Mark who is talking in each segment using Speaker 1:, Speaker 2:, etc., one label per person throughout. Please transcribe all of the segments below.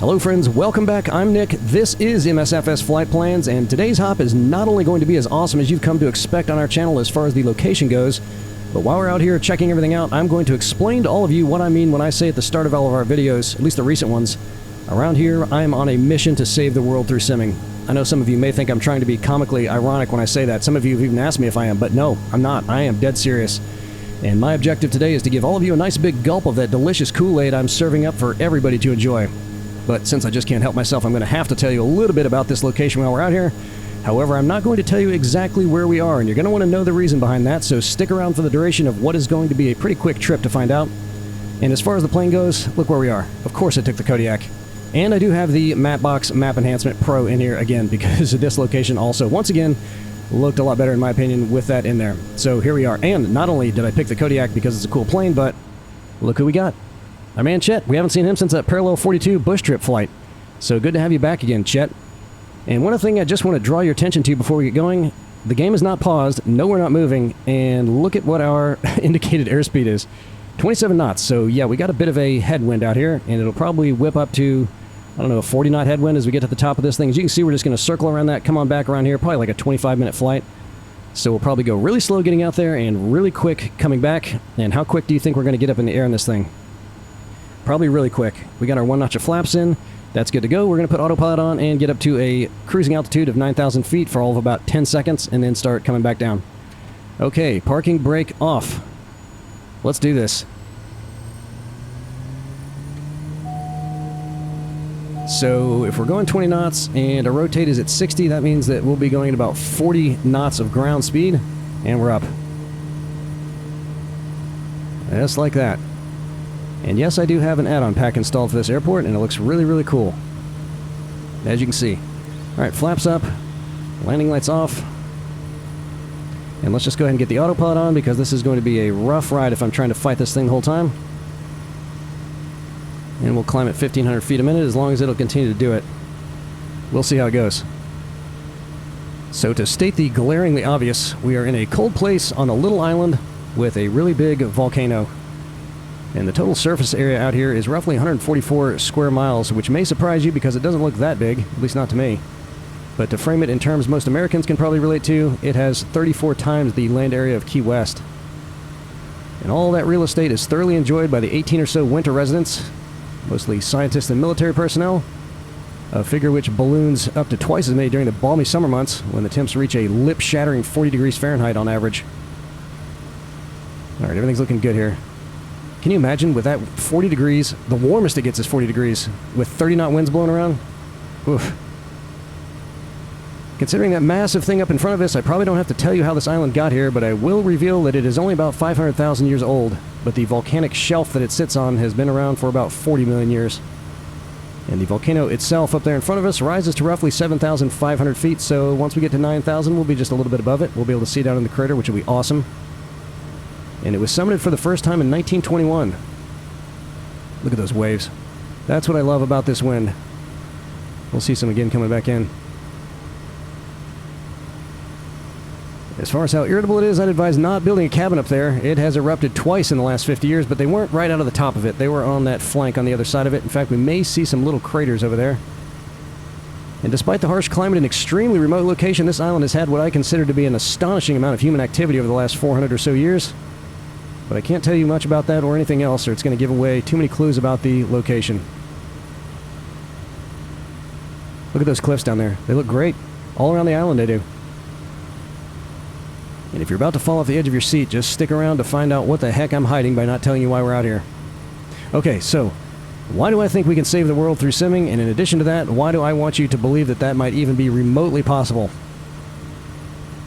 Speaker 1: Hello friends, welcome back. I'm Nick. This is MSFS Flight Plans, and today's hop is not only going to be as awesome as you've come to expect on our channel as far as the location goes, but while we're out here checking everything out, I'm going to explain to all of you what I mean when I say at the start of all of our videos, at least the recent ones, around here I am on a mission to save the world through simming. I know some of you may think I'm trying to be comically ironic when I say that. Some of you have even asked me if I am, but no, I'm not. I am dead serious. And my objective today is to give all of you a nice big gulp of that delicious Kool-Aid I'm serving up for everybody to enjoy. But since I just can't help myself, I'm going to have to tell you a little bit about this location while we're out here. However, I'm not going to tell you exactly where we are, and you're going to want to know the reason behind that, so stick around for the duration of what is going to be a pretty quick trip to find out. And as far as the plane goes, look where we are. Of course I took the Kodiak. And I do have the Mapbox Map Enhancement Pro in here again, because this location also, once again, looked a lot better in my opinion with that in there. So here we are. And not only did I pick the Kodiak because it's a cool plane, but look who we got. Our man Chet. We haven't seen him since that Parallel 42 bush trip flight. So good to have you back again, Chet. And one other thing I just want to draw your attention to before we get going, the game is not paused, no we're not moving, and look at what our indicated airspeed is. 27 knots, so yeah, we got a bit of a headwind out here, and it'll probably whip up to, I don't know, a 40 knot headwind as we get to the top of this thing. As you can see, we're just going to circle around that, come on back around here, probably like a 25-minute flight. So we'll probably go really slow getting out there and really quick coming back. And how quick do you think we're going to get up in the air in this thing? Probably really quick. We got our one notch of flaps in. That's good to go. We're going to put autopilot on and get up to a cruising altitude of 9,000 feet for all of about 10 seconds and then start coming back down. Okay, parking brake off. Let's do this. So if we're going 20 knots and our rotate is at 60, that means that we'll be going at about 40 knots of ground speed, and we're up. Just like that. And yes, I do have an add-on pack installed for this airport, and it looks really, really cool, as you can see. Alright, flaps up, landing lights off, and let's just go ahead and get the autopilot on, because this is going to be a rough ride if I'm trying to fight this thing the whole time. And we'll climb at 1,500 feet a minute as long as it'll continue to do it. We'll see how it goes. So to state the glaringly obvious, we are in a cold place on a little island with a really big volcano. And the total surface area out here is roughly 144 square miles, which may surprise you because it doesn't look that big, at least not to me. But to frame it in terms most Americans can probably relate to, it has 34 times the land area of Key West. And all that real estate is thoroughly enjoyed by the 18 or so winter residents, mostly scientists and military personnel, a figure which balloons up to twice as many during the balmy summer months when the temps reach a lip-shattering 40 degrees Fahrenheit on average. Alright, everything's looking good here. Can you imagine with that 40 degrees, the warmest it gets is 40 degrees, with 30 knot winds blowing around? Oof. Considering that massive thing up in front of us, I probably don't have to tell you how this island got here, but I will reveal that it is only about 500,000 years old, but the volcanic shelf that it sits on has been around for about 40 million years. And the volcano itself up there in front of us rises to roughly 7,500 feet, so once we get to 9,000, we'll be just a little bit above it. We'll be able to see down in the crater, which will be awesome. And it was summited for the first time in 1921. Look at those waves. That's what I love about this wind. We'll see some again coming back in. As far as how irritable it is, I'd advise not building a cabin up there. It has erupted twice in the last 50 years, but they weren't right out of the top of it. They were on that flank on the other side of it. In fact, we may see some little craters over there. And despite the harsh climate and extremely remote location, this island has had what I consider to be an astonishing amount of human activity over the last 400 or so years. But I can't tell you much about that or anything else, or it's going to give away too many clues about the location. Look at those cliffs down there. They look great. All around the island they do. And if you're about to fall off the edge of your seat, just stick around to find out what the heck I'm hiding by not telling you why we're out here. Okay, so why do I think we can save the world through simming? And in addition to that, why do I want you to believe that that might even be remotely possible?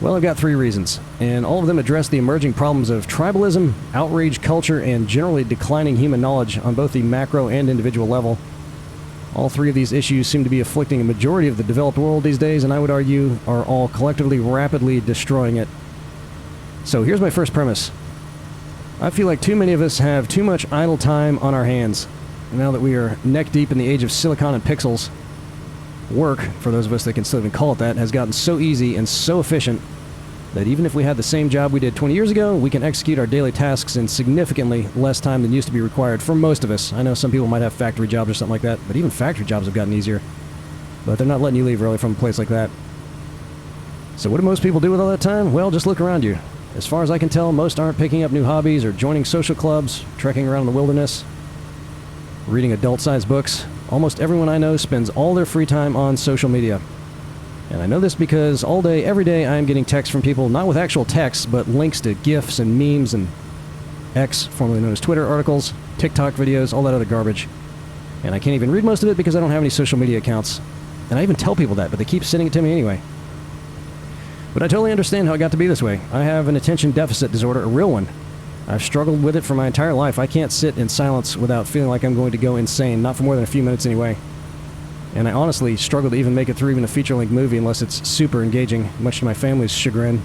Speaker 1: Well, I've got three reasons, and all of them address the emerging problems of tribalism, outrage culture, and generally declining human knowledge on both the macro and individual level. All three of these issues seem to be afflicting a majority of the developed world these days, and I would argue are all collectively rapidly destroying it. So here's my first premise. I feel like too many of us have too much idle time on our hands. Now that we are neck deep in the age of silicon and pixels, work, for those of us that can still even call it that, has gotten so easy and so efficient that even if we had the same job we did 20 years ago, we can execute our daily tasks in significantly less time than used to be required for most of us. I know some people might have factory jobs or something like that, but even factory jobs have gotten easier. But they're not letting you leave early from a place like that. So what do most people do with all that time? Well, just look around you. As far as I can tell, most aren't picking up new hobbies or joining social clubs, trekking around in the wilderness, reading adult-sized books. Almost everyone I know spends all their free time on social media. And I know this because all day, every day, I am getting texts from people, not with actual texts, but links to GIFs and memes and X, formerly known as Twitter, articles, TikTok videos, all that other garbage. And I can't even read most of it because I don't have any social media accounts. And I even tell people that, but they keep sending it to me anyway. But I totally understand how it got to be this way. I have an attention deficit disorder, a real one. I've struggled with it for my entire life. I can't sit in silence without feeling like I'm going to go insane, not for more than a few minutes anyway. And I honestly struggle to even make it through even a feature-length movie unless it's super engaging, much to my family's chagrin.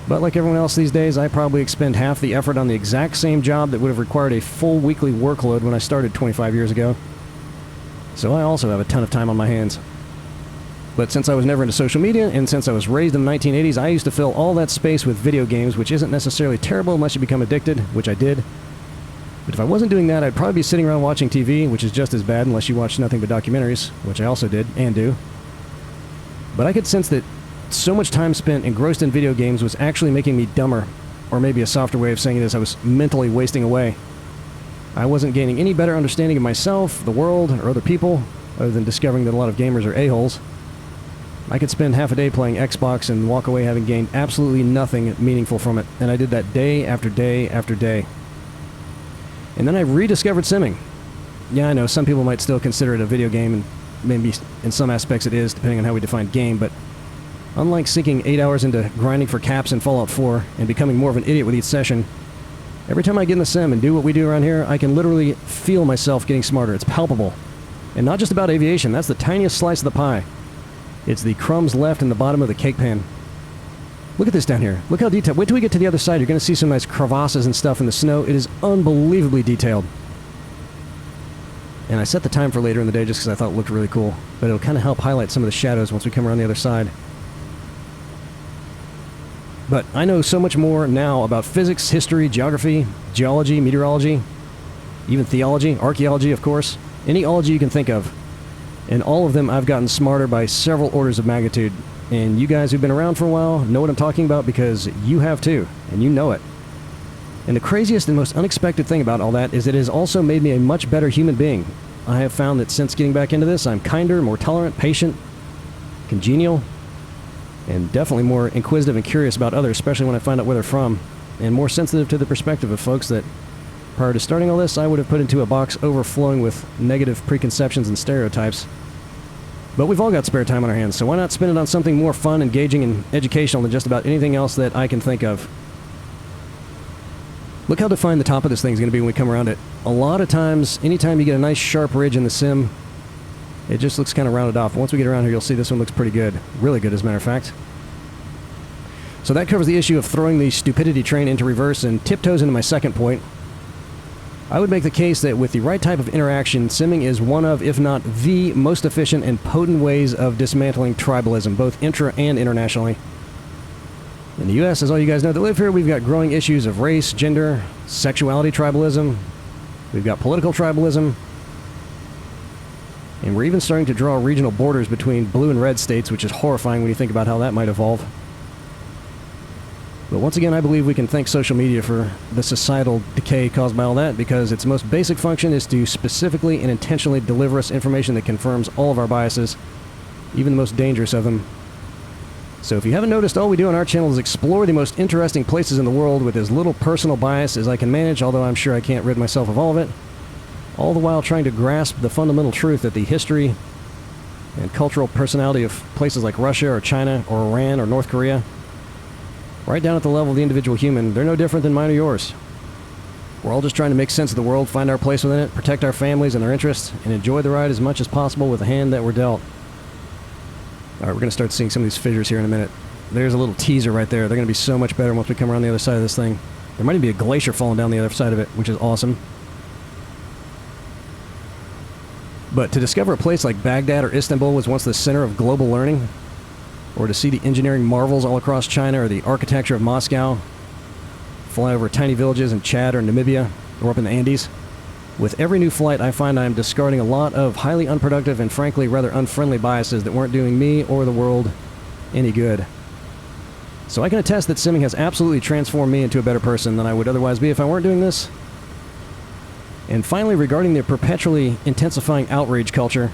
Speaker 1: But like everyone else these days, I probably expend half the effort on the exact same job that would have required a full weekly workload when I started 25 years ago. So I also have a ton of time on my hands. But since I was never into social media, and since I was raised in the 1980s, I used to fill all that space with video games, which isn't necessarily terrible unless you become addicted, which I did. But if I wasn't doing that, I'd probably be sitting around watching TV, which is just as bad unless you watch nothing but documentaries, which I also did, and do. But I could sense that so much time spent engrossed in video games was actually making me dumber, or maybe a softer way of saying it is I was mentally wasting away. I wasn't gaining any better understanding of myself, the world, or other people, other than discovering that a lot of gamers are a-holes. I could spend half a day playing Xbox and walk away having gained absolutely nothing meaningful from it, and I did that day after day after day. And then I rediscovered simming. Yeah, I know, some people might still consider it a video game, and maybe in some aspects it is, depending on how we define game, but unlike sinking 8 hours into grinding for caps in Fallout 4 and becoming more of an idiot with each session, every time I get in the sim and do what we do around here, I can literally feel myself getting smarter. It's palpable. And not just about aviation, that's the tiniest slice of the pie. It's the crumbs left in the bottom of the cake pan. Look at this down here. Look how detailed. Wait till we get to the other side. You're going to see some nice crevasses and stuff in the snow. It is unbelievably detailed. And I set the time for later in the day just because I thought it looked really cool. But it'll kind of help highlight some of the shadows once we come around the other side. But I know so much more now about physics, history, geography, geology, meteorology, even theology, archaeology, of course. Any ology you can think of. And all of them I've gotten smarter by several orders of magnitude. And you guys who've been around for a while know what I'm talking about because you have too, and you know it. And the craziest and most unexpected thing about all that is it has also made me a much better human being. I have found that since getting back into this, I'm kinder, more tolerant, patient, congenial, and definitely more inquisitive and curious about others, especially when I find out where they're from, and more sensitive to the perspective of folks that, prior to starting all this, I would have put into a box overflowing with negative preconceptions and stereotypes. But we've all got spare time on our hands, so why not spend it on something more fun, engaging, and educational than just about anything else that I can think of? Look how defined the top of this thing is going to be when we come around it. A lot of times, anytime you get a nice sharp ridge in the sim, it just looks kind of rounded off. Once we get around here, you'll see this one looks pretty good. Really good, as a matter of fact. So that covers the issue of throwing the stupidity train into reverse and tiptoes into my second point. I would make the case that with the right type of interaction, simming is one of, if not the most efficient and potent ways of dismantling tribalism, both intra and internationally. In the US, as all you guys know that live here, we've got growing issues of race, gender, sexuality tribalism. We've got political tribalism. And we're even starting to draw regional borders between blue and red states, which is horrifying when you think about how that might evolve. But once again, I believe we can thank social media for the societal decay caused by all that, because its most basic function is to specifically and intentionally deliver us information that confirms all of our biases, even the most dangerous of them. So if you haven't noticed, all we do on our channel is explore the most interesting places in the world with as little personal bias as I can manage, although I'm sure I can't rid myself of all of it, all the while trying to grasp the fundamental truth that the history and cultural personality of places like Russia or China or Iran or North Korea, right down at the level of the individual human, they're no different than mine or yours. We're all just trying to make sense of the world, find our place within it, protect our families and their interests, and enjoy the ride as much as possible with the hand that we're dealt. Alright, we're going to start seeing some of these fissures here in a minute. There's a little teaser right there. They're going to be so much better once we come around the other side of this thing. There might even be a glacier falling down the other side of it, which is awesome. But to discover a place like Baghdad or Istanbul was once the center of global learning, or to see the engineering marvels all across China or the architecture of Moscow, fly over tiny villages in Chad or Namibia or up in the Andes. With every new flight, I find I'm discarding a lot of highly unproductive and frankly rather unfriendly biases that weren't doing me or the world any good. So I can attest that simming has absolutely transformed me into a better person than I would otherwise be if I weren't doing this. And finally, regarding the perpetually intensifying outrage culture,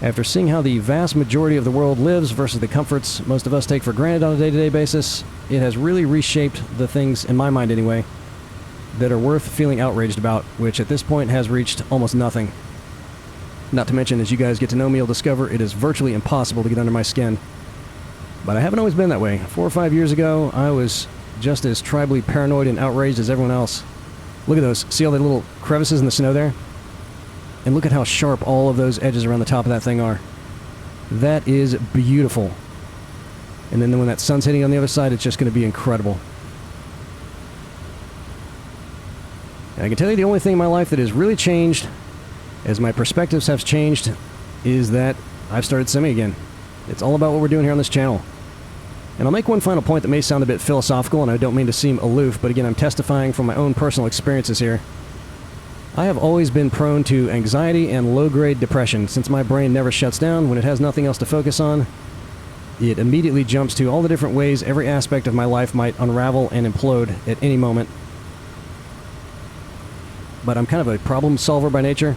Speaker 1: after seeing how the vast majority of the world lives versus the comforts most of us take for granted on a day-to-day basis, it has really reshaped the things, in my mind anyway, that are worth feeling outraged about, which at this point has reached almost nothing. Not to mention, as you guys get to know me, you'll discover it is virtually impossible to get under my skin. But I haven't always been that way. 4 or 5 years ago, I was just as tribally paranoid and outraged as everyone else. Look at those. See all the little crevices in the snow there? And look at how sharp all of those edges around the top of that thing are. That is beautiful. And then when that sun's hitting on the other side, it's just going to be incredible. And I can tell you the only thing in my life that has really changed, as my perspectives have changed, is that I've started simming again. It's all about what we're doing here on this channel. And I'll make one final point that may sound a bit philosophical, and I don't mean to seem aloof, but again, I'm testifying from my own personal experiences here. I have always been prone to anxiety and low-grade depression. Since my brain never shuts down when it has nothing else to focus on, it immediately jumps to all the different ways every aspect of my life might unravel and implode at any moment. But I'm kind of a problem solver by nature,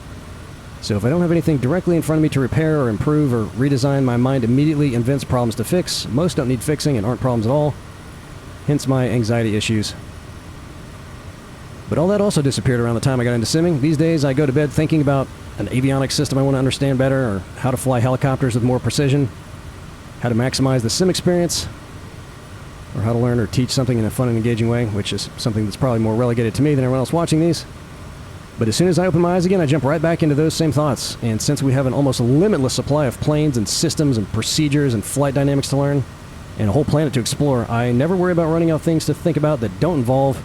Speaker 1: so if I don't have anything directly in front of me to repair or improve or redesign, my mind immediately invents problems to fix. Most don't need fixing and aren't problems at all, hence my anxiety issues. But all that also disappeared around the time I got into simming. These days I go to bed thinking about an avionics system I want to understand better, or how to fly helicopters with more precision, how to maximize the sim experience, or how to learn or teach something in a fun and engaging way, which is something that's probably more relegated to me than everyone else watching these. But as soon as I open my eyes again, I jump right back into those same thoughts. And since we have an almost limitless supply of planes and systems and procedures and flight dynamics to learn, and a whole planet to explore, I never worry about running out of things to think about that don't involve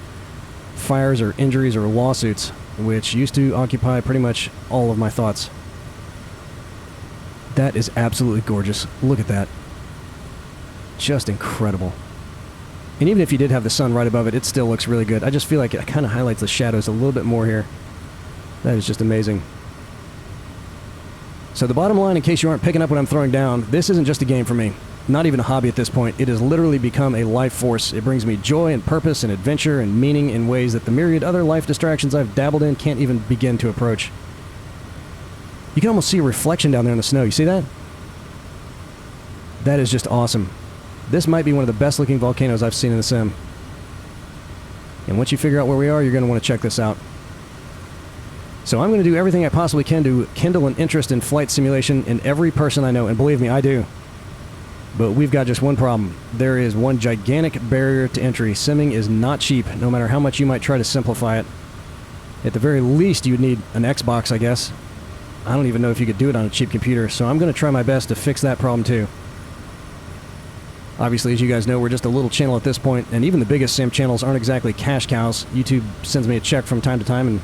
Speaker 1: fires or injuries or lawsuits, which used to occupy pretty much all of my thoughts. That is absolutely gorgeous. Look at that. Just incredible. And even if you did have the sun right above it, it still looks really good. I just feel like it kind of highlights the shadows a little bit more here. That is just amazing. So the bottom line, in case you aren't picking up what I'm throwing down, this isn't just a game for me. Not even a hobby at this point. It has literally become a life force. It brings me joy and purpose and adventure and meaning in ways that the myriad other life distractions I've dabbled in can't even begin to approach. You can almost see a reflection down there in the snow. You see that? That is just awesome. This might be one of the best looking volcanoes I've seen in the sim. And once you figure out where we are, you're going to want to check this out. So I'm going to do everything I possibly can to kindle an interest in flight simulation in every person I know, and believe me, I do. But we've got just one problem. There is one gigantic barrier to entry. Simming is not cheap, no matter how much you might try to simplify it. At the very least, you'd need an Xbox, I guess. I don't even know if you could do it on a cheap computer, so I'm going to try my best to fix that problem too. Obviously, as you guys know, we're just a little channel at this point, and even the biggest sim channels aren't exactly cash cows. YouTube sends me a check from time to time, and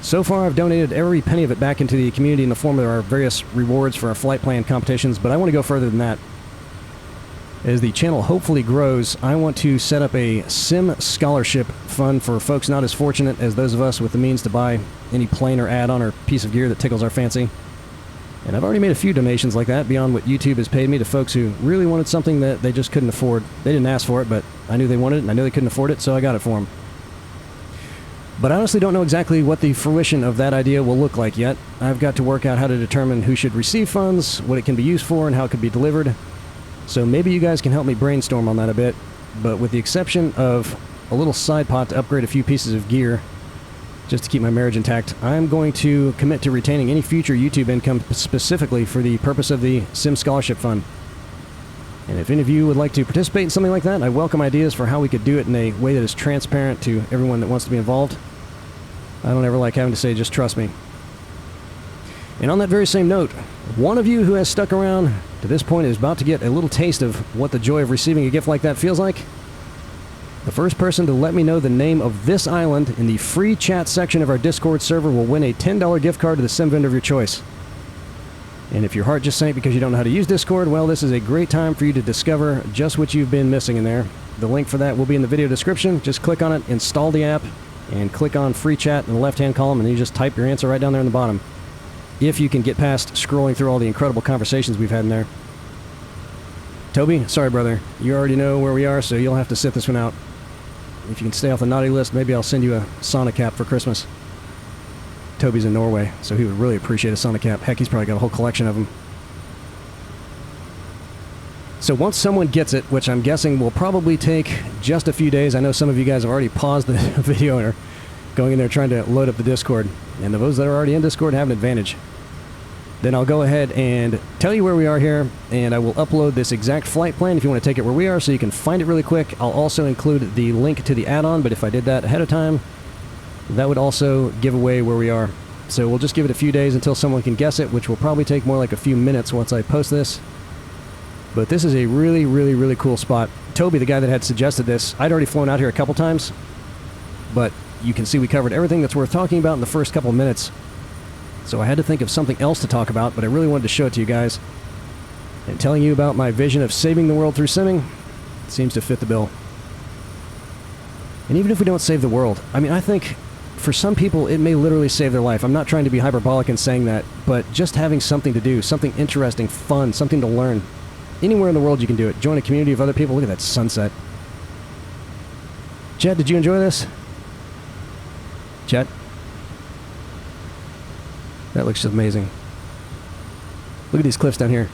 Speaker 1: so far I've donated every penny of it back into the community in the form of our various rewards for our flight plan competitions, but I want to go further than that. As the channel hopefully grows, I want to set up a sim scholarship fund for folks not as fortunate as those of us with the means to buy any plane or add-on or piece of gear that tickles our fancy. And I've already made a few donations like that beyond what YouTube has paid me to folks who really wanted something that they just couldn't afford. They didn't ask for it, but I knew they wanted it and I knew they couldn't afford it, so I got it for them. But I honestly don't know exactly what the fruition of that idea will look like yet. I've got to work out how to determine who should receive funds, what it can be used for, and how it could be delivered. So maybe you guys can help me brainstorm on that a bit, but with the exception of a little side pot to upgrade a few pieces of gear, just to keep my marriage intact, I'm going to commit to retaining any future YouTube income specifically for the purpose of the Sim Scholarship Fund. And if any of you would like to participate in something like that, I welcome ideas for how we could do it in a way that is transparent to everyone that wants to be involved. I don't ever like having to say, just trust me. And on that very same note, one of you who has stuck around to this point is about to get a little taste of what the joy of receiving a gift like that feels like. The first person to let me know the name of this island in the free chat section of our Discord server will win a $10 gift card to the sim vendor of your choice. And if your heart just sank because you don't know how to use Discord, well, this is a great time for you to discover just what you've been missing in there. The link for that will be in the video description. Just click on it, install the app, and click on free chat in the left-hand column, and then you just type your answer right down there in the bottom. If you can get past scrolling through all the incredible conversations we've had in there. Toby, sorry brother, you already know where we are, so you'll have to sit this one out. If you can stay off the naughty list, maybe I'll send you a Sonic cap for Christmas. Toby's in Norway, so he would really appreciate a Sonic cap. Heck, he's probably got a whole collection of them. So once someone gets it, which I'm guessing will probably take just a few days, I know some of you guys have already paused the video and are going in there trying to load up the Discord, and those that are already in Discord have an advantage. Then I'll go ahead and tell you where we are here, and I will upload this exact flight plan if you want to take it where we are so you can find it really quick. I'll also include the link to the add-on, but if I did that ahead of time, that would also give away where we are. So we'll just give it a few days until someone can guess it, which will probably take more like a few minutes once I post this. But this is a really, really, really cool spot. Toby, the guy that had suggested this, I'd already flown out here a couple times, but you can see we covered everything that's worth talking about in the first couple of minutes. So I had to think of something else to talk about, but I really wanted to show it to you guys. And telling you about my vision of saving the world through simming seems to fit the bill. And even if we don't save the world, I mean, I think for some people it may literally save their life. I'm not trying to be hyperbolic in saying that, but just having something to do, something interesting, fun, something to learn. Anywhere in the world you can do it. Join a community of other people. Look at that sunset. Chet, did you enjoy this? Chet? That looks just amazing. Look at these cliffs down here.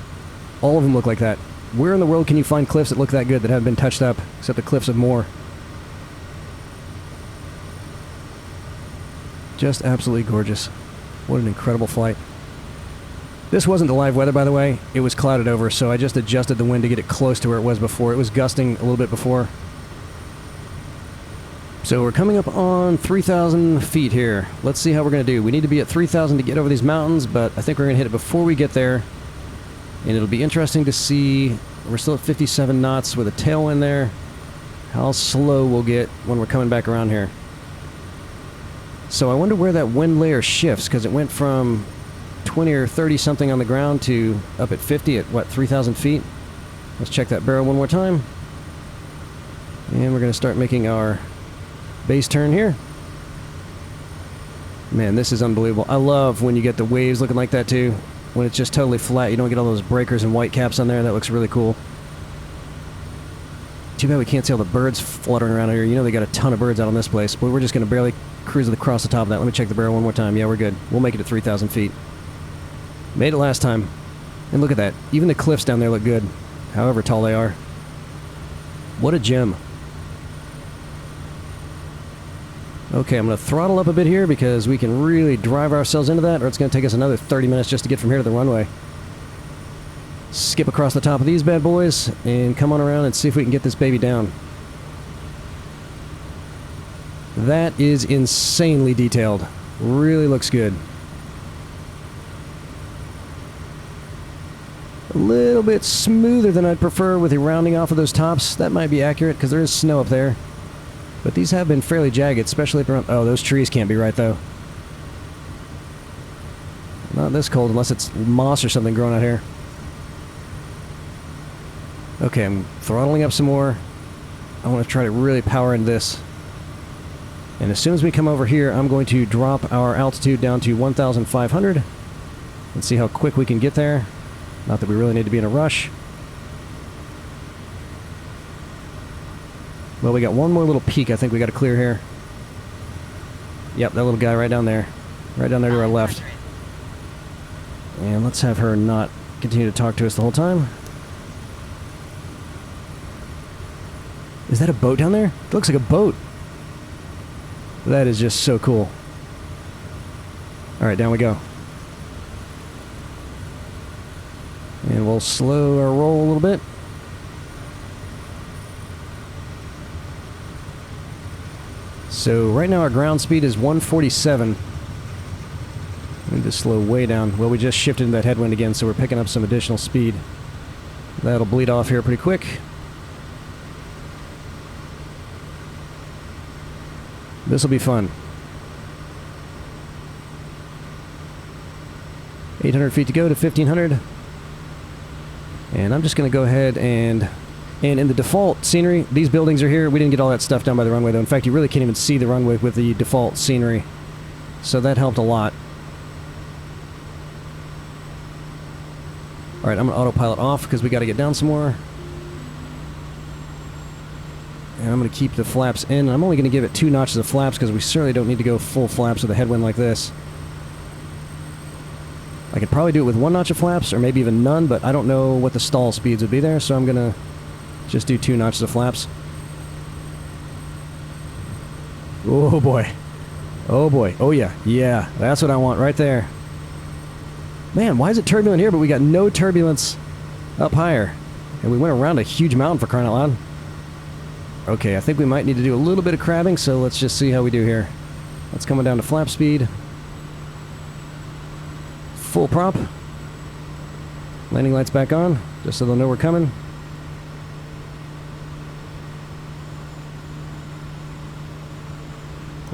Speaker 1: All of them look like that. Where in the world can you find cliffs that look that good, that haven't been touched up, except the cliffs of Moher? Just absolutely gorgeous. What an incredible flight. This wasn't the live weather, by the way. It was clouded over, so I just adjusted the wind to get it close to where it was before. It was gusting a little bit before. So we're coming up on 3,000 feet here. Let's see how we're going to do. We need to be at 3,000 to get over these mountains, but I think we're going to hit it before we get there. And it'll be interesting to see. We're still at 57 knots with a tailwind there. How slow we'll get when we're coming back around here. So I wonder where that wind layer shifts, because it went from 20 or 30 something on the ground to up at 50 at, what, 3,000 feet? Let's check that barrel one more time. And we're going to start making our base turn here. Man, this is unbelievable. I love when you get the waves looking like that too. When it's just totally flat, you don't get all those breakers and white caps on there. That looks really cool. Too bad we can't see all the birds fluttering around here. You know they got a ton of birds out on this place, but we're just going to barely cruise across the top of that. Let me check the barrel one more time. Yeah, we're good. We'll make it to 3,000 feet. Made it last time. And look at that. Even the cliffs down there look good, however tall they are. What a gem. Okay, I'm going to throttle up a bit here because we can really drive ourselves into that, or it's going to take us another 30 minutes just to get from here to the runway. Skip across the top of these bad boys and come on around and see if we can get this baby down. That is insanely detailed. Really looks good. A little bit smoother than I'd prefer with the rounding off of those tops. That might be accurate because there is snow up there. But these have been fairly jagged, especially up around... Oh, those trees can't be right, though. Not this cold, unless it's moss or something growing out here. Okay, I'm throttling up some more. I want to try to really power into this. And as soon as we come over here, I'm going to drop our altitude down to 1,500. And see how quick we can get there. Not that we really need to be in a rush. Well, we got one more little peak I think we got to clear here. Yep, that little guy right down there. Right down there to our left. And let's have her not continue to talk to us the whole time. Is that a boat down there? It looks like a boat. That is just so cool. Alright, down we go. And we'll slow our roll a little bit. So right now our ground speed is 147. We need to slow way down. Well, we just shifted into that headwind again, so we're picking up some additional speed. That'll bleed off here pretty quick. This will be fun. 800 feet to go to 1500. And I'm just going to go ahead and in the default scenery, these buildings are here. We didn't get all that stuff done by the runway, though. In fact, you really can't even see the runway with the default scenery. So that helped a lot. Alright, I'm going to autopilot off because we got to get down some more. And I'm going to keep the flaps in. I'm only going to give it 2 notches of flaps because we certainly don't need to go full flaps with a headwind like this. I could probably do it with 1 notch of flaps or maybe even none, but I don't know what the stall speeds would be there, so I'm going to just do 2 notches of flaps. Oh boy. Oh boy. Oh yeah. Yeah, that's what I want right there. Man, why is it turbulent here, but we got no turbulence up higher? And we went around a huge mountain, for crying out loud. Okay, I think we might need to do a little bit of crabbing, so let's just see how we do here. Let's come down to flap speed. Full prop. Landing lights back on, just so they'll know we're coming.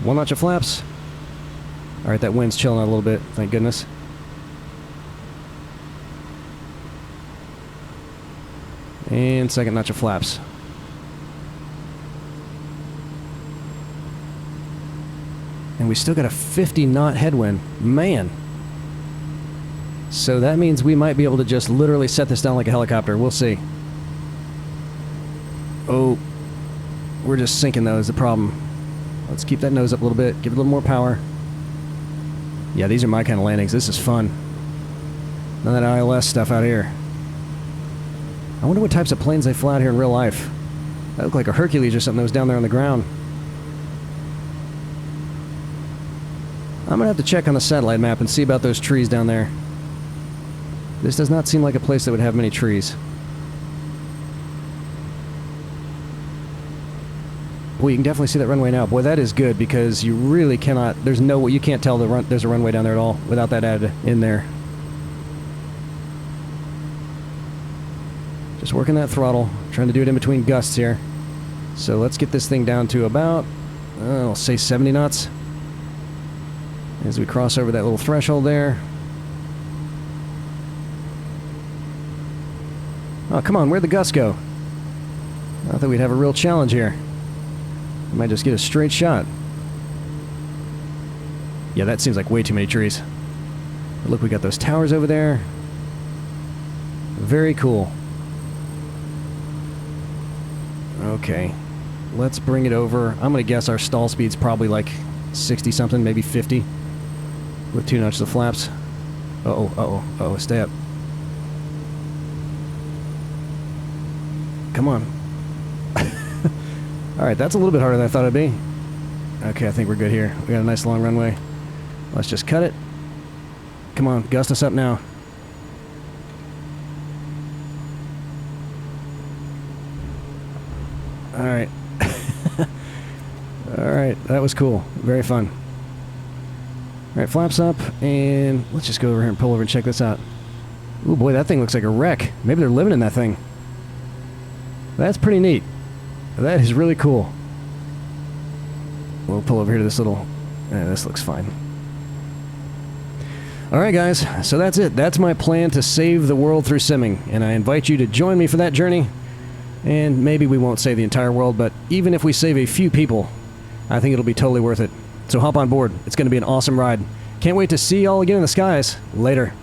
Speaker 1: One notch of flaps. Alright, that wind's chilling out a little bit, thank goodness. And second notch of flaps. And we still got a 50 knot headwind. Man. So that means we might be able to just literally set this down like a helicopter. We'll see. Oh. We're just sinking though is the problem. Let's keep that nose up a little bit. Give it a little more power. Yeah, these are my kind of landings. This is fun. None of that ILS stuff out here. I wonder what types of planes they fly out here in real life. That looked like a Hercules or something that was down there on the ground. I'm going to have to check on the satellite map and see about those trees down there. This does not seem like a place that would have many trees. Boy, you can definitely see that runway now. Boy, that is good because you really cannot... There's no way... You can't tell there's a runway down there at all without that added in there. Just working that throttle. Trying to do it in between gusts here. So let's get this thing down to about... I'll say 70 knots. As we cross over that little threshold there. Oh, come on. Where'd the gusts go? I thought we'd have a real challenge here. I might just get a straight shot. Yeah, that seems like way too many trees. But look, we got those towers over there. Very cool. Okay. Let's bring it over. I'm going to guess our stall speed's probably like 60 something, maybe 50. With 2 notches of flaps. Uh-oh, uh-oh, uh-oh, stay up. Come on. Alright, that's a little bit harder than I thought it'd be. Okay, I think we're good here. We got a nice long runway. Let's just cut it. Come on, gust us up now. Alright. Alright, that was cool. Very fun. Alright, flaps up, and let's just go over here and pull over and check this out. Ooh, boy, that thing looks like a wreck. Maybe they're living in that thing. That's pretty neat. That is really cool. We'll pull over here to this little... this looks fine. Alright guys, so that's it. That's my plan to save the world through simming, and I invite you to join me for that journey. And maybe we won't save the entire world, but even if we save a few people, I think it'll be totally worth it. So hop on board. It's going to be an awesome ride. Can't wait to see y'all again in the skies. Later.